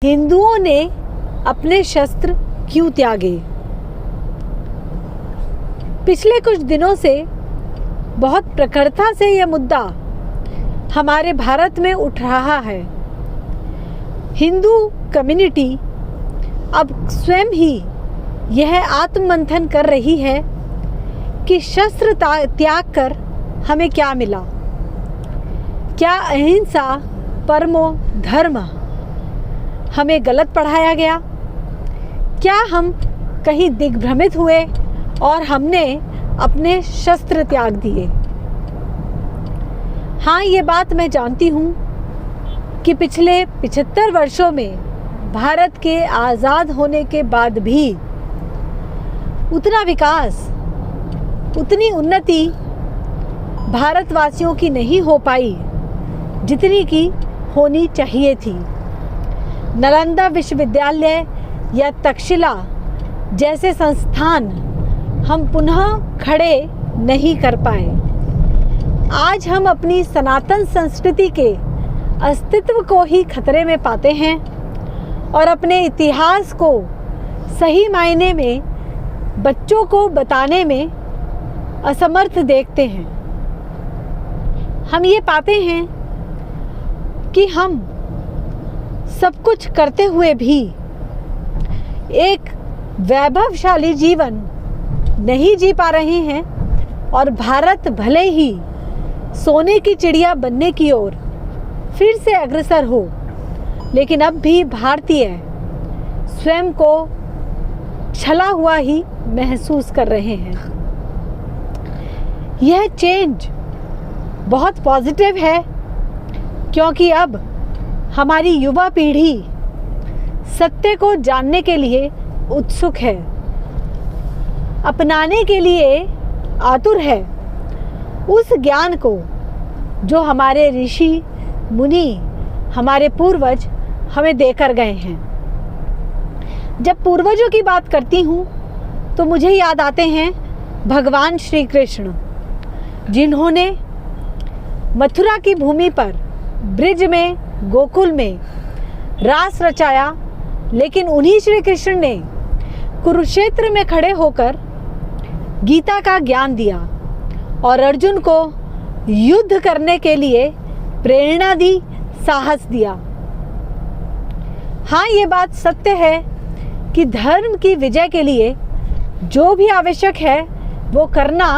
हिंदुओं ने अपने शस्त्र क्यों त्यागे? पिछले कुछ दिनों से बहुत प्रखरता से यह मुद्दा हमारे भारत में उठ रहा है। हिंदू कम्युनिटी अब स्वयं ही यह आत्ममंथन कर रही है कि शस्त्र त्याग कर हमें क्या मिला। क्या अहिंसा परमो धर्म हमें गलत पढ़ाया गया? क्या हम कहीं दिग्भ्रमित हुए और हमने अपने शस्त्र त्याग दिए? हाँ, ये बात मैं जानती हूँ कि पिछले 75 वर्षों में भारत के आज़ाद होने के बाद भी उतना विकास, उतनी उन्नति भारतवासियों की नहीं हो पाई जितनी की होनी चाहिए थी। नालंदा विश्वविद्यालय या तक्षशिला जैसे संस्थान हम पुनः खड़े नहीं कर पाए। आज हम अपनी सनातन संस्कृति के अस्तित्व को ही खतरे में पाते हैं और अपने इतिहास को सही मायने में बच्चों को बताने में असमर्थ देखते हैं। हम ये पाते हैं कि हम सब कुछ करते हुए भी एक वैभवशाली जीवन नहीं जी पा रहे हैं और भारत भले ही सोने की चिड़िया बनने की ओर फिर से अग्रसर हो, लेकिन अब भी भारतीय स्वयं को छला हुआ ही महसूस कर रहे हैं। यह चेंज बहुत पॉजिटिव है क्योंकि अब हमारी युवा पीढ़ी सत्य को जानने के लिए उत्सुक है, अपनाने के लिए आतुर है उस ज्ञान को जो हमारे ऋषि मुनि, हमारे पूर्वज हमें देकर गए हैं। जब पूर्वजों की बात करती हूँ तो मुझे याद आते हैं भगवान श्री कृष्ण, जिन्होंने मथुरा की भूमि पर, ब्रिज में, गोकुल में रास रचाया, लेकिन उन्हीं श्री कृष्ण ने कुरुक्षेत्र में खड़े होकर गीता का ज्ञान दिया और अर्जुन को युद्ध करने के लिए प्रेरणा दी, साहस दिया। हाँ, ये बात सत्य है कि धर्म की विजय के लिए जो भी आवश्यक है वो करना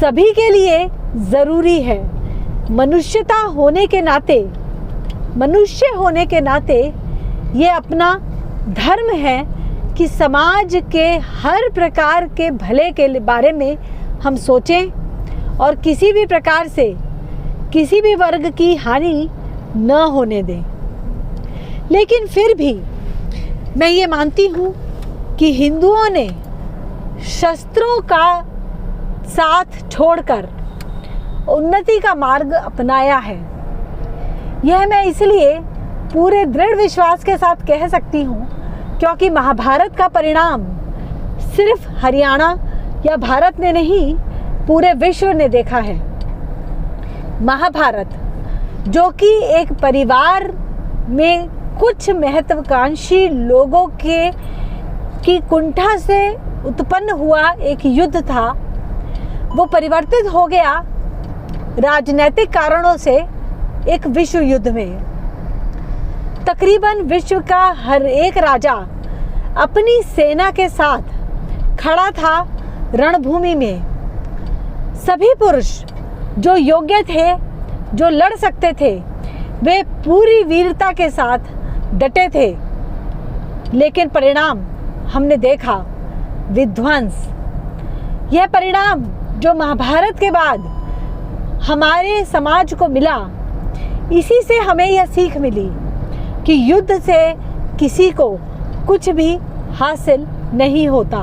सभी के लिए ज़रूरी है। मनुष्य होने के नाते ये अपना धर्म है कि समाज के हर प्रकार के भले के बारे में हम सोचें और किसी भी प्रकार से किसी भी वर्ग की हानि न होने दें। लेकिन फिर भी मैं ये मानती हूँ कि हिंदुओं ने शस्त्रों का साथ छोड़कर उन्नति का मार्ग अपनाया है। यह मैं इसलिए पूरे दृढ़ विश्वास के साथ कह सकती हूँ क्योंकि महाभारत का परिणाम सिर्फ हरियाणा या भारत ने नहीं, पूरे विश्व ने देखा है। महाभारत, जो कि एक परिवार में कुछ महत्वाकांक्षी लोगों की कुंठा से उत्पन्न हुआ एक युद्ध था, वो परिवर्तित हो गया राजनीतिक कारणों से एक विश्व युद्ध में। तकरीबन विश्व का हर एक राजा अपनी सेना के साथ खड़ा था रणभूमि में। सभी पुरुष जो योग्य थे, जो लड़ सकते थे, वे पूरी वीरता के साथ डटे थे। लेकिन परिणाम हमने देखा, विध्वंस। यह परिणाम जो महाभारत के बाद हमारे समाज को मिला, इसी से हमें यह सीख मिली कि युद्ध से किसी को कुछ भी हासिल नहीं होता।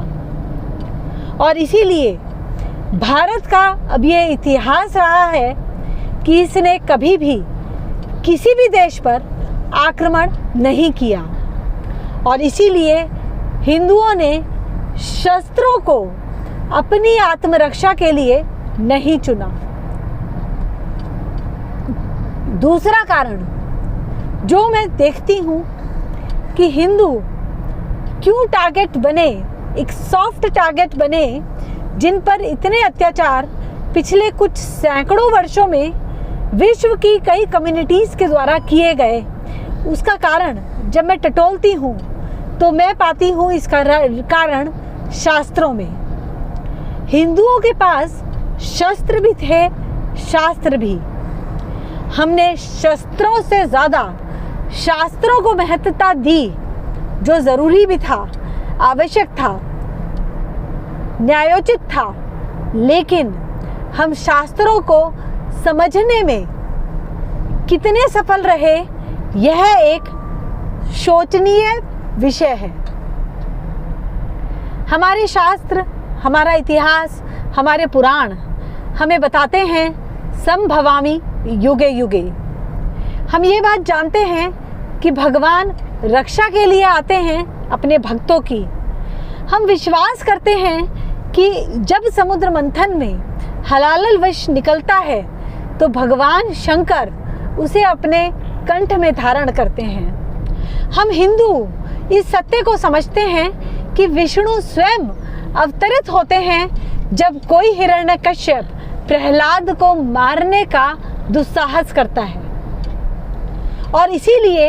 और इसीलिए भारत का अब ये इतिहास रहा है कि इसने कभी भी किसी भी देश पर आक्रमण नहीं किया और इसीलिए हिंदुओं ने शस्त्रों को अपनी आत्मरक्षा के लिए नहीं चुना। दूसरा कारण जो मैं देखती हूँ कि हिंदू क्यों टारगेट बने, एक सॉफ्ट टारगेट बने, जिन पर इतने अत्याचार पिछले कुछ सैकड़ों वर्षों में विश्व की कई कम्युनिटीज़ के द्वारा किए गए। उसका कारण जब मैं टटोलती हूँ तो मैं पाती हूँ इसका कारण शास्त्रों में। हिंदुओं के पास शस्त्र भी थे, शास्त्र भी। हमने शस्त्रों से ज़्यादा शास्त्रों को महत्वता दी, जो ज़रूरी भी था, आवश्यक था, न्यायोचित था। लेकिन हम शास्त्रों को समझने में कितने सफल रहे, यह एक शोचनीय विषय है। हमारे शास्त्र, हमारा इतिहास, हमारे पुराण हमें बताते हैं संभवामि युगे युगे। हम ये बात जानते हैं कि भगवान रक्षा के लिए आते हैं अपने भक्तों की। हम विश्वास करते हैं कि जब समुद्र मंथन में हलाल विष निकलता है तो भगवान शंकर उसे अपने कंठ में धारण करते हैं। हम हिंदू इस सत्य को समझते हैं कि विष्णु स्वयं अवतरित होते हैं जब कोई हिरण्यकश्यप प्रहलाद को मारने का दुस्साहस करता है, और इसीलिए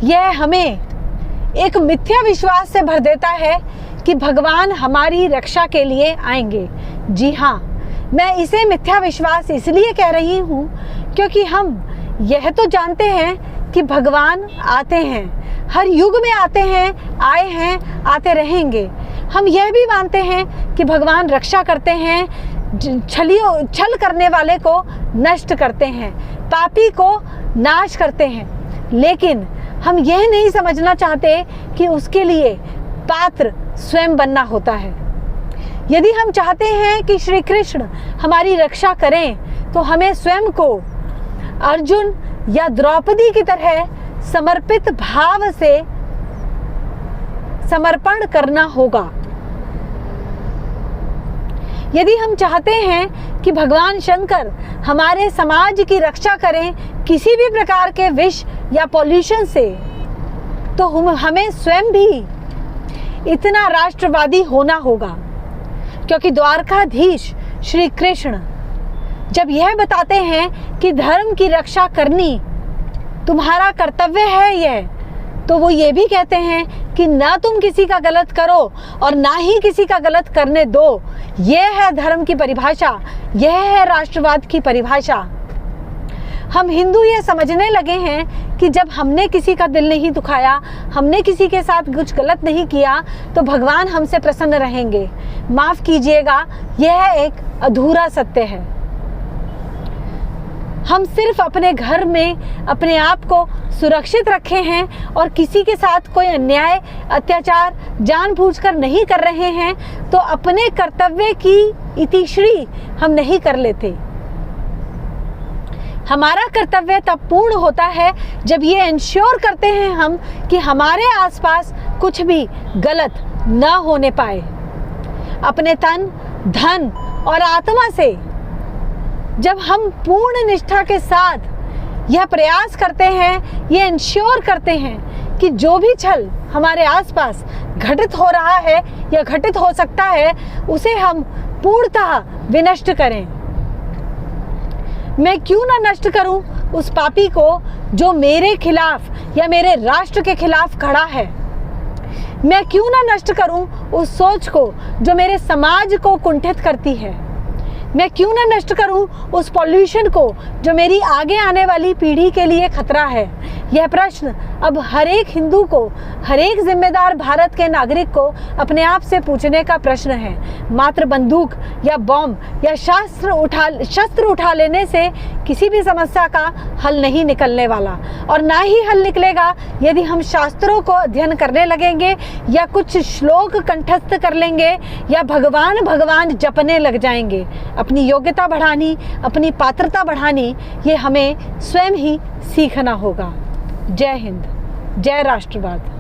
यह हमें एक मिथ्या विश्वास से भर देता है कि भगवान हमारी रक्षा के लिए आएंगे। जी हाँ, मैं इसे मिथ्या विश्वास इसलिए कह रही हूँ क्योंकि हम यह तो जानते हैं कि भगवान आते हैं, हर युग में आते हैं, आए हैं, आते रहेंगे। हम यह भी मानते हैं कि भगवान रक्षा करते हैं, छल करने वाले को नष्ट करते हैं, पापी को नाश करते हैं। लेकिन हम यह नहीं समझना चाहते कि उसके लिए पात्र स्वयं बनना होता है। यदि हम चाहते हैं कि श्री कृष्ण हमारी रक्षा करें तो हमें स्वयं को अर्जुन या द्रौपदी की तरह समर्पित भाव से समर्पण करना होगा। यदि हम चाहते हैं कि भगवान शंकर हमारे समाज की रक्षा करें किसी भी प्रकार के विष या पॉल्यूशन से, तो हमें स्वयं भी इतना राष्ट्रवादी होना होगा। क्योंकि द्वारकाधीश श्री कृष्ण जब यह बताते हैं कि धर्म की रक्षा करनी तुम्हारा कर्तव्य है यह, तो वो ये भी कहते हैं कि ना तुम किसी का गलत करो और ना ही किसी का गलत करने दो। यह है धर्म की परिभाषा, यह है राष्ट्रवाद की परिभाषा। हम हिंदू ये समझने लगे हैं कि जब हमने किसी का दिल नहीं दुखाया, हमने किसी के साथ कुछ गलत नहीं किया, तो भगवान हमसे प्रसन्न रहेंगे। माफ़ कीजिएगा, यह एक अधूरा सत्य है। हम सिर्फ अपने घर में अपने आप को सुरक्षित रखे हैं और किसी के साथ कोई अन्याय, अत्याचार जानबूझकर नहीं कर रहे हैं, तो अपने कर्तव्य की इतिश्री हम नहीं कर लेते। हमारा कर्तव्य तब पूर्ण होता है जब ये इंश्योर करते हैं हम कि हमारे आसपास कुछ भी गलत न होने पाए। अपने तन, धन और आत्मा से जब हम पूर्ण निष्ठा के साथ यह प्रयास करते हैं, ये इंश्योर करते हैं कि जो भी छल हमारे आसपास घटित हो रहा है या घटित हो सकता है, उसे हम पूर्णतः विनष्ट करें। मैं क्यों ना नष्ट करूं उस पापी को जो मेरे खिलाफ या मेरे राष्ट्र के खिलाफ खड़ा है। मैं क्यों ना नष्ट करूं उस सोच को जो मेरे समाज को कुंठित करती है। मैं क्यों ना नष्ट करूं उस पॉल्यूशन को जो मेरी आगे आने वाली पीढ़ी के लिए खतरा है। यह प्रश्न अब हर एक हिंदू को, हर एक जिम्मेदार भारत के नागरिक को अपने आप से पूछने का प्रश्न है। मात्र बंदूक या बॉम्ब या शस्त्र उठा लेने से किसी भी समस्या का हल नहीं निकलने वाला, और ना ही हल निकलेगा यदि हम शास्त्रों को अध्ययन करने लगेंगे या कुछ श्लोक कंठस्थ कर लेंगे या भगवान भगवान जपने लग जाएंगे। अपनी योग्यता बढ़ानी, अपनी पात्रता बढ़ानी, ये हमें स्वयं ही सीखना होगा। जय हिंद, जय राष्ट्रवाद।